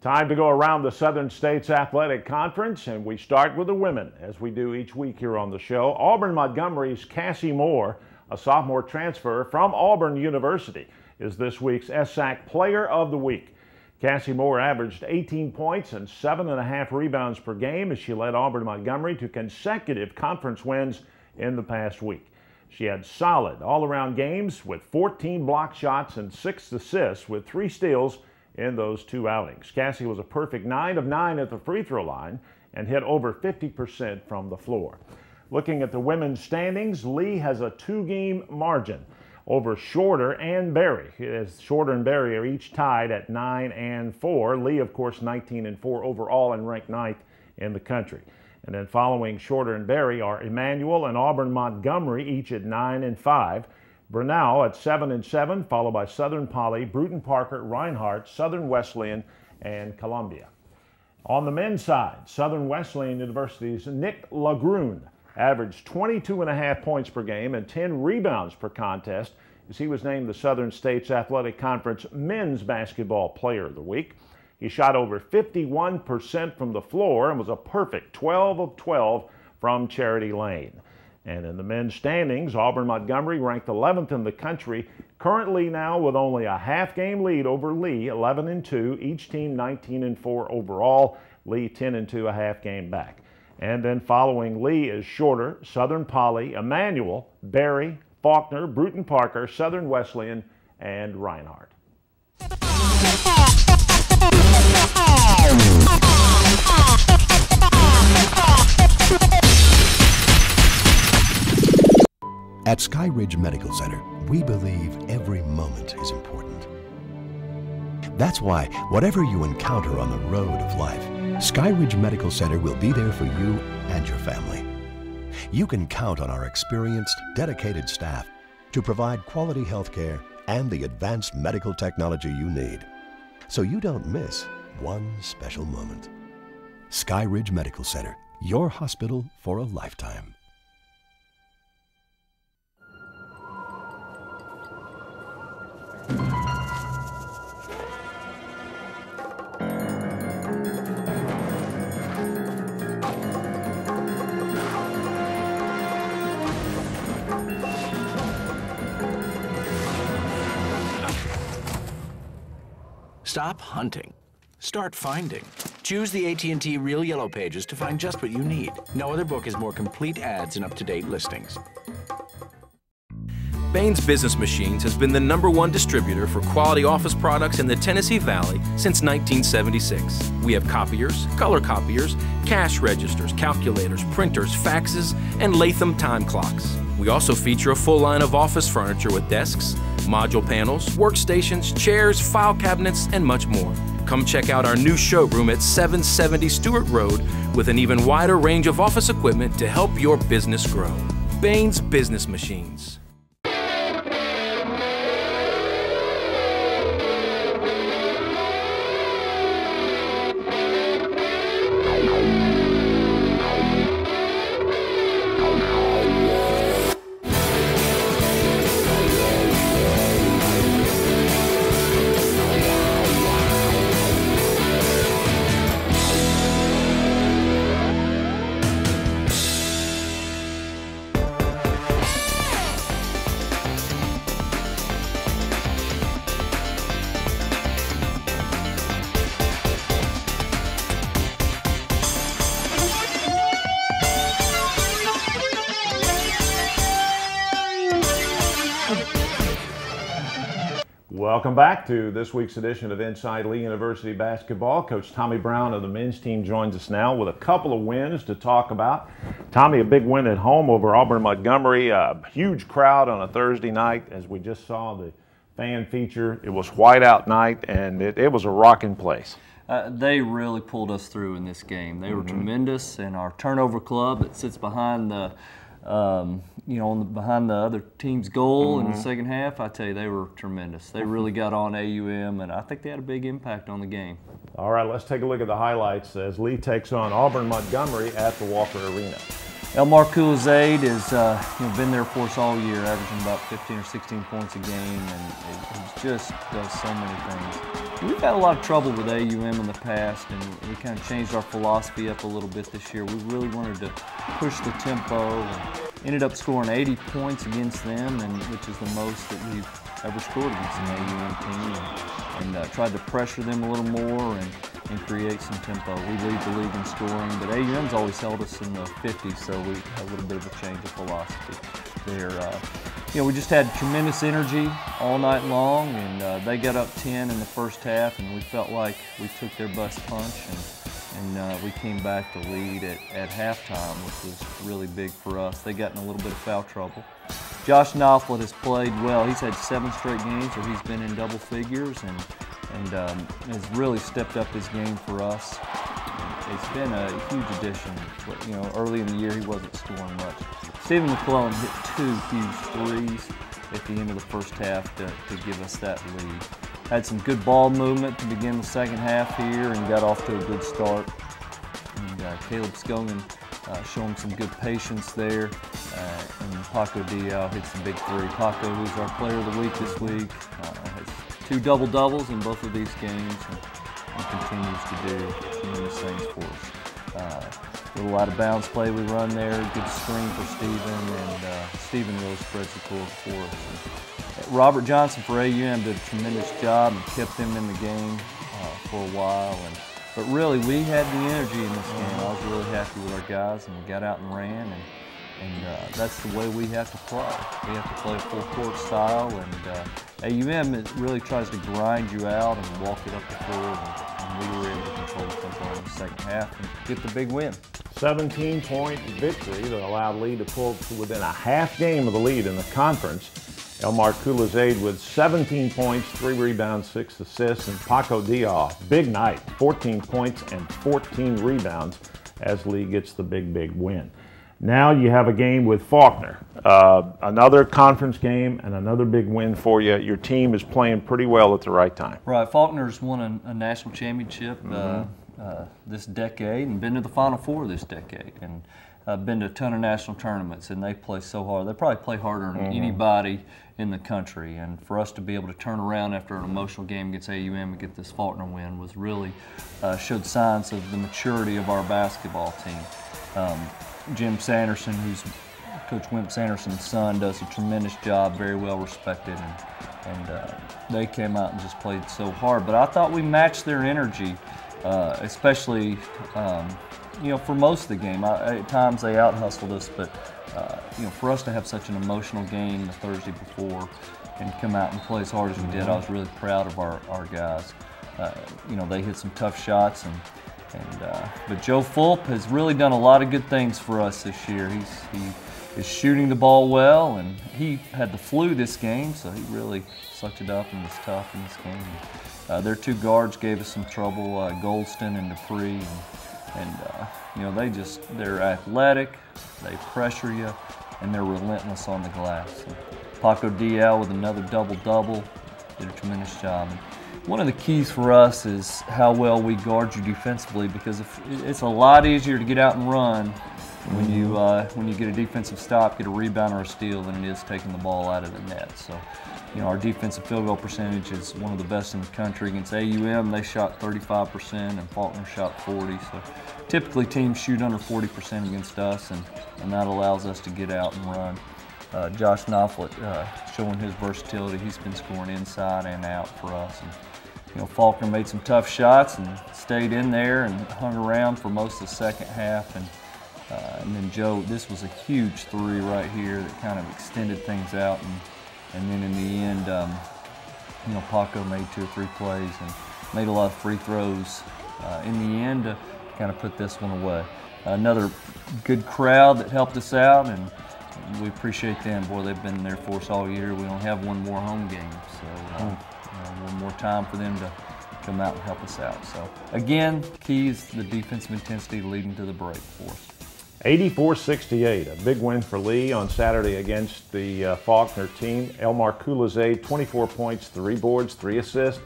Time to go around the Southern States Athletic Conference, and we start with the women, as we do each week here on the show. Auburn-Montgomery's Cassie Moore, a sophomore transfer from Auburn University, is this week's SAC Player of the Week. Cassie Moore averaged 18 points and 7.5 rebounds per game as she led Auburn-Montgomery to consecutive conference wins in the past week. She had solid all-around games with 14 block shots and 6 assists with 3 steals in those 2 outings. Cassie was a perfect 9 of 9 at the free throw line and hit over 50% from the floor. Looking at the women's standings, Lee has a 2-game margin over Shorter and Berry. As Shorter and Berry are each tied at 9 and 4. Lee, of course, 19 and 4 overall and ranked 9th in the country. And then following Shorter and Berry are Emmanuel and Auburn-Montgomery, each at 9 and 5. Brenau at 7 and 7, followed by Southern Poly, Bruton Parker, Reinhardt, Southern Wesleyan, and Columbia. On the men's side, Southern Wesleyan University's Nick Lagrune averaged 22.5 points per game and 10 rebounds per contest as he was named the Southern States Athletic Conference Men's Basketball Player of the Week. He shot over 51% from the floor and was a perfect 12 of 12 from Charity Lane. And in the men's standings, Auburn-Montgomery ranked 11th in the country, currently now with only a half-game lead over Lee, 11 and 2, each team 19 and 4 overall, Lee 10 and 2, a half-game back. And then following Lee is Shorter, Southern Poly, Emmanuel, Berry, Faulkner, Bruton Parker, Southern Wesleyan, and Reinhardt. At Sky Ridge Medical Center, we believe every moment is important. That's why, whatever you encounter on the road of life, Sky Ridge Medical Center will be there for you and your family. You can count on our experienced, dedicated staff to provide quality health care and the advanced medical technology you need, so you don't miss one special moment. Sky Ridge Medical Center, your hospital for a lifetime. Stop hunting. Start finding. Choose the AT&T Real Yellow Pages to find just what you need. No other book has more complete ads and up-to-date listings. Bain's Business Machines has been the #1 distributor for quality office products in the Tennessee Valley since 1976. We have copiers, color copiers, cash registers, calculators, printers, faxes, and Latham time clocks. We also feature a full line of office furniture with desks, module panels, workstations, chairs, file cabinets, and much more. Come check out our new showroom at 770 Stewart Road with an even wider range of office equipment to help your business grow. Bain's Business Machines. Welcome back to this week's edition of Inside Lee University Basketball. Coach Tommy Brown of the men's team joins us now with a couple of wins to talk about. Tommy, a big win at home over Auburn-Montgomery. A huge crowd on a Thursday night, as we just saw the fan feature. It was whiteout night, and it was a rocking place. They really pulled us through in this game. They were tremendous, and our turnover club that sits behind the behind the other team's goal in the second half, I tell you, they were tremendous. They really got on AUM, and I think they had a big impact on the game. All right, let's take a look at the highlights as Lee takes on Auburn-Montgomery at the Walker Arena. Elmar Coolizade has been there for us all year, averaging about 15 or 16 points a game, and he just does so many things. We've had a lot of trouble with AUM in the past, and we kind of changed our philosophy up a little bit this year. We really wanted to push the tempo and ended up scoring 80 points against them, which is the most that we've ever scored against an AUM team, and tried to pressure them a little more and create some tempo. We lead the league in scoring, but AUM's always held us in the 50s, so we had a little bit of a change of philosophy there. We just had tremendous energy all night long, and they got up 10 in the first half, and we felt like we took their best punch, and we came back to lead at halftime, which was really big for us. They got in a little bit of foul trouble. Josh Knopflet has played well. He's had 7 straight games where he's been in double figures, and has really stepped up his game for us. It's been a huge addition. Early in the year he wasn't scoring much. Stephen McClellan hit 2 huge threes at the end of the first half to give us that lead. Had some good ball movement to begin the second half here and got off to a good start. And Caleb Scogan showing some good patience there. And Paco Diao hits the big 3. Paco, who's our player of the week this week, has 2 double-doubles in both of these games and continues to do tremendous things for us. Little out of bounds play we run there, good screen for Stephen, and Stephen really spreads the court for us. Robert Johnson for AUM did a tremendous job and kept them in the game for a while. But really, we had the energy in this game. I was really happy with our guys, and we got out and ran, and that's the way we have to play. We have to play a full court style, and AUM really tries to grind you out and walk it up the court, and we were able to control the tempo in the second half and get the big win. 17-point victory that allowed Lee to pull to within a half game of the lead in the conference. Elmar Kulizade with 17 points, 3 rebounds, 6 assists, and Paco Diao, big night, 14 points and 14 rebounds as Lee gets the big win. Now you have a game with Faulkner, another conference game and another big win for you. Your team is playing pretty well at the right time. Right, Faulkner's won a national championship this decade and been to the Final Four this decade, and been to a ton of national tournaments, and they play so hard. They probably play harder than anybody in the country, and for us to be able to turn around after an emotional game against AUM and get this Faulkner win was really showed signs of the maturity of our basketball team. Jim Sanderson, who's Coach Wimp Sanderson's son, does a tremendous job, very well respected, and they came out and just played so hard. But I thought we matched their energy, especially for most of the game. At times they out-hustled us, but for us to have such an emotional game the Thursday before and come out and play as hard as we did, I was really proud of our guys. They hit some tough shots, but Joe Fulp has really done a lot of good things for us this year. He is shooting the ball well, and he had the flu this game, so he really sucked it up and was tough in this game. Their 2 guards gave us some trouble, Goldston and Dupree, and they're athletic, they pressure you, and they're relentless on the glass. And Paco Diao with another double-double did a tremendous job. And one of the keys for us is how well we guard you defensively, because it's a lot easier to get out and run when you get a defensive stop, get a rebound or a steal, than it is taking the ball out of the net. So, our defensive field goal percentage is one of the best in the country. Against AUM, they shot 35%, and Faulkner shot 40%. So typically teams shoot under 40% against us, and that allows us to get out and run. Josh Knopflet showing his versatility. He's been scoring inside and out for us. And, Faulkner made some tough shots and stayed in there and hung around for most of the second half. And then Joe, this was a huge 3 right here that kind of extended things out. And then in the end, Paco made 2 or 3 plays and made a lot of free throws in the end to kind of put this one away. Another good crowd that helped us out, and we appreciate them. Boy, they've been there for us all year. We only have one more home game, so one more time for them to come out and help us out. So again, key is the defensive intensity leading to the break for us. 84-68, a big win for Lee on Saturday against the Faulkner team. Elmar Kulizade, 24 points, 3 boards, 3 assists,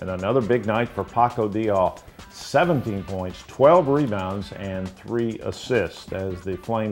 and another big night for Paco Diao, 17 points, 12 rebounds, and 3 assists as the Flames